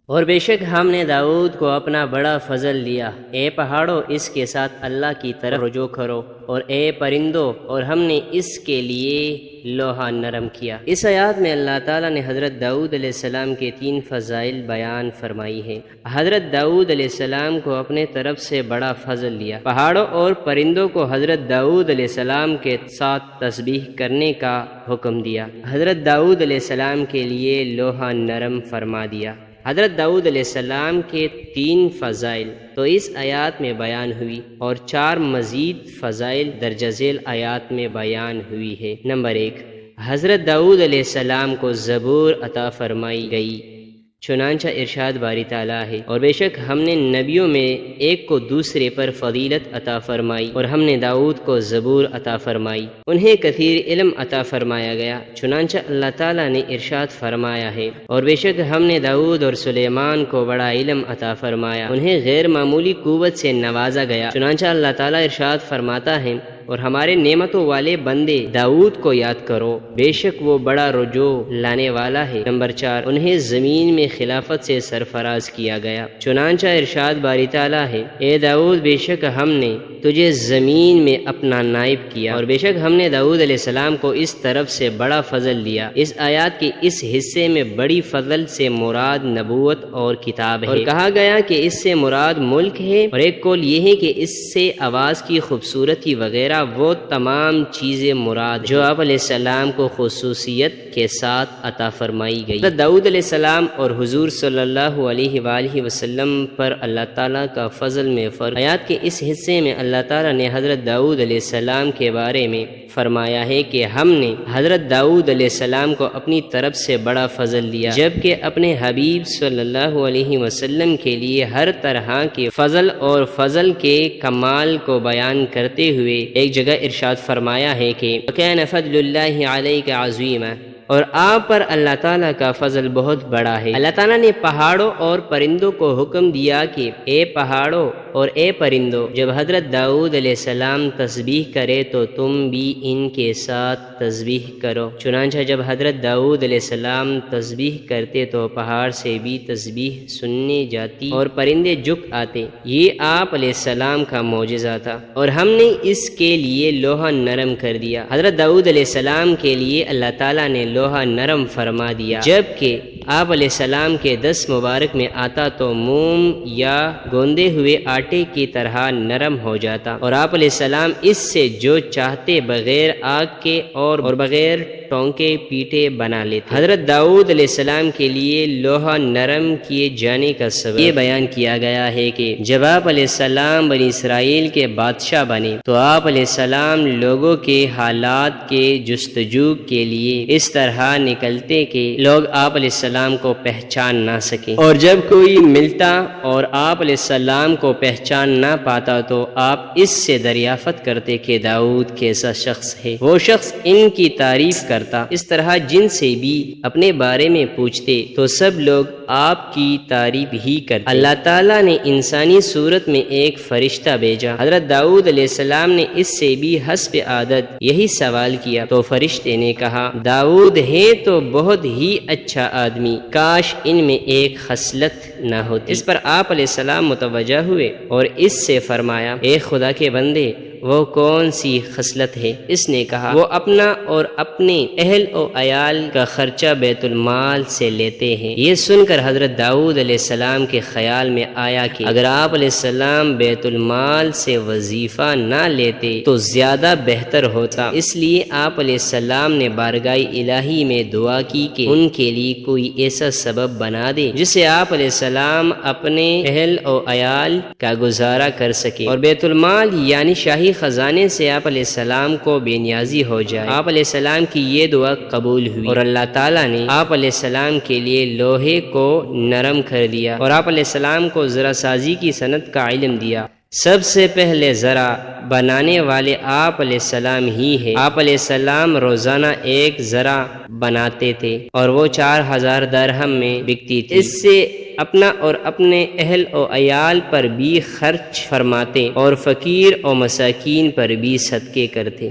اور بے شک ہم نے داؤد کو اپنا بڑا فضل دیا، اے پہاڑوں اس کے ساتھ اللہ کی طرف رجوع کرو، اور اے پرندوں اور ہم نے اس کے لیے لوہا نرم کیا۔ اس آیات میں اللہ تعالیٰ نے حضرت داؤد علیہ السلام کے 3 فضائل بیان فرمائی ہیں۔ حضرت داؤد علیہ السلام کو اپنے طرف سے بڑا فضل دیا، پہاڑوں اور پرندوں کو حضرت داؤد علیہ السلام کے ساتھ تسبیح کرنے کا حکم دیا، حضرت داؤد علیہ السلام کے لیے لوہا نرم فرما دیا۔ حضرت داؤد علیہ السلام کے 3 فضائل تو اس آیات میں بیان ہوئی، اور 4 مزید فضائل درجہ ذیل آیات میں بیان ہوئی ہے۔ نمبر 1، حضرت داؤد علیہ السلام کو زبور عطا فرمائی گئی، چنانچہ ارشاد باری تعالیٰ ہے، اور بے شک ہم نے نبیوں میں ایک کو دوسرے پر فضیلت عطا فرمائی، اور ہم نے داؤد کو زبور عطا فرمائی، انہیں کثیر علم عطا فرمایا گیا، چنانچہ اللہ تعالیٰ نے ارشاد فرمایا ہے، اور بے شک ہم نے داؤد اور سلیمان کو بڑا علم عطا فرمایا، انہیں غیر معمولی قوت سے نوازا گیا، چنانچہ اللہ تعالیٰ ارشاد فرماتا ہے، اور ہمارے نعمتوں والے بندے داؤد کو یاد کرو، بے شک وہ بڑا رجوع لانے والا ہے۔ نمبر 4، انہیں زمین میں خلافت سے سرفراز کیا گیا، چنانچہ ارشاد باری تعالیٰ ہے، اے داؤد بے شک ہم نے تجھے زمین میں اپنا نائب کیا، اور بے شک ہم نے داؤد علیہ السلام کو اس طرف سے بڑا فضل دیا۔ اس آیات کے اس حصے میں بڑی فضل سے مراد نبوت اور کتاب ہے، اور کہا گیا کہ اس سے مراد ملک ہے، اور ایک قول یہ ہے کہ اس سے آواز کی خوبصورتی وغیرہ وہ تمام چیزیں مراد جو آپ علیہ السلام کو خصوصیت کے ساتھ عطا فرمائی گئی۔ حضرت داؤد علیہ السلام اور حضور صلی اللہ علیہ وآلہ وسلم پر اللہ تعالیٰ کا فضل میں فرق۔ آیات کے اس حصے میں اللہ تعالیٰ نے حضرت داؤد علیہ السلام کے بارے میں فرمایا ہے کہ ہم نے حضرت داؤد علیہ السلام کو اپنی طرف سے بڑا فضل دیا، جبکہ اپنے حبیب صلی اللہ علیہ وسلم کے لیے ہر طرح کے فضل اور فضل کے کمال کو بیان کرتے ہوئے ایک جگہ ارشاد فرمایا ہے کہ وَكَانَ فَضْلُ اللَّهِ عَلَيْكَ عَظِيمًا، اور آپ پر اللہ تعالیٰ کا فضل بہت بڑا ہے۔ اللہ تعالیٰ نے پہاڑوں اور پرندوں کو حکم دیا کہ اے پہاڑوں اور اے پرندوں، جب حضرت داؤد علیہ السلام تسبیح کرے تو تم بھی ان کے ساتھ تسبیح کرو، چنانچہ جب حضرت داؤد علیہ السلام تسبیح کرتے تو پہاڑ سے بھی تسبیح سننے جاتی اور پرندے جھک آتے، یہ آپ علیہ السلام کا معجزہ تھا، اور ہم نے اس کے لیے لوہا نرم کر دیا۔ حضرت داؤد علیہ السلام کے لیے اللہ تعالیٰ نے لوہا نرم فرما دیا، جبکہ آپ علیہ السلام کے دست مبارک میں آتا تو موم یا گوندے ہوئے آٹے کی طرح نرم ہو جاتا، اور آپ علیہ السلام اس سے جو چاہتے بغیر آگ کے اور بغیر ٹونکے پیٹے بنا لیتے۔ حضرت داؤد علیہ السلام کے لیے لوہا نرم کیے جانے کا سبب یہ بیان کیا گیا ہے کہ جب آپ علیہ السلام بنی اسرائیل کے بادشاہ بنے تو آپ علیہ السلام لوگوں کے حالات کے جستجو کے لیے اس طرح نکلتے کہ لوگ آپ علیہ السلام کو پہچان نہ سکیں، اور جب کوئی ملتا اور آپ علیہ السلام کو پہچان نہ پاتا تو آپ اس سے دریافت کرتے کہ داؤد کیسا شخص ہے، وہ شخص ان کی تعریف کرتا، اس طرح جن سے بھی اپنے بارے میں پوچھتے تو سب لوگ آپ کی تعریف ہی کرتے۔ اللہ تعالیٰ نے انسانی صورت میں ایک فرشتہ بھیجا، حضرت داؤد علیہ السلام نے اس سے بھی حسب عادت یہی سوال کیا تو فرشتے نے کہا داؤد ہے تو بہت ہی اچھا آدمی، کاش ان میں ایک خصلت نہ ہوتی۔ اس پر آپ علیہ السلام متوجہ ہوئے اور اس سے فرمایا، اے خدا کے بندے وہ کون سی خصلت ہے؟ اس نے کہا وہ اپنا اور اپنے اہل و عیال کا خرچہ بیت المال سے لیتے ہیں۔ یہ سن کر حضرت داؤد علیہ السلام کے خیال میں آیا کہ اگر آپ علیہ السلام بیت المال سے وظیفہ نہ لیتے تو زیادہ بہتر ہوتا، اس لیے آپ علیہ السلام نے بارگاہ الہی میں دعا کی کہ ان کے لیے کوئی ایسا سبب بنا دے جس سے آپ علیہ السلام اپنے اہل و عیال کا گزارا کر سکے، اور بیت المال یعنی شاہی خزانے سے آپ علیہ السلام کو بے نیازی ہو جائے۔ آپ علیہ السلام کی یہ دعا قبول ہوئی، اور اللہ تعالیٰ نے آپ علیہ السلام کے لیے لوہے کو نرم کر دیا، اور آپ علیہ السلام کو ذرا سازی کی صنعت کا علم دیا۔ سب سے پہلے ذرا بنانے والے آپ علیہ السلام ہی ہے۔ آپ علیہ السلام روزانہ ایک ذرا بناتے تھے اور وہ 4000 درہم میں بکتی تھی، اس سے اپنا اور اپنے اہل و عیال پر بھی خرچ فرماتے اور فقیر و مساکین پر بھی صدقے کرتے۔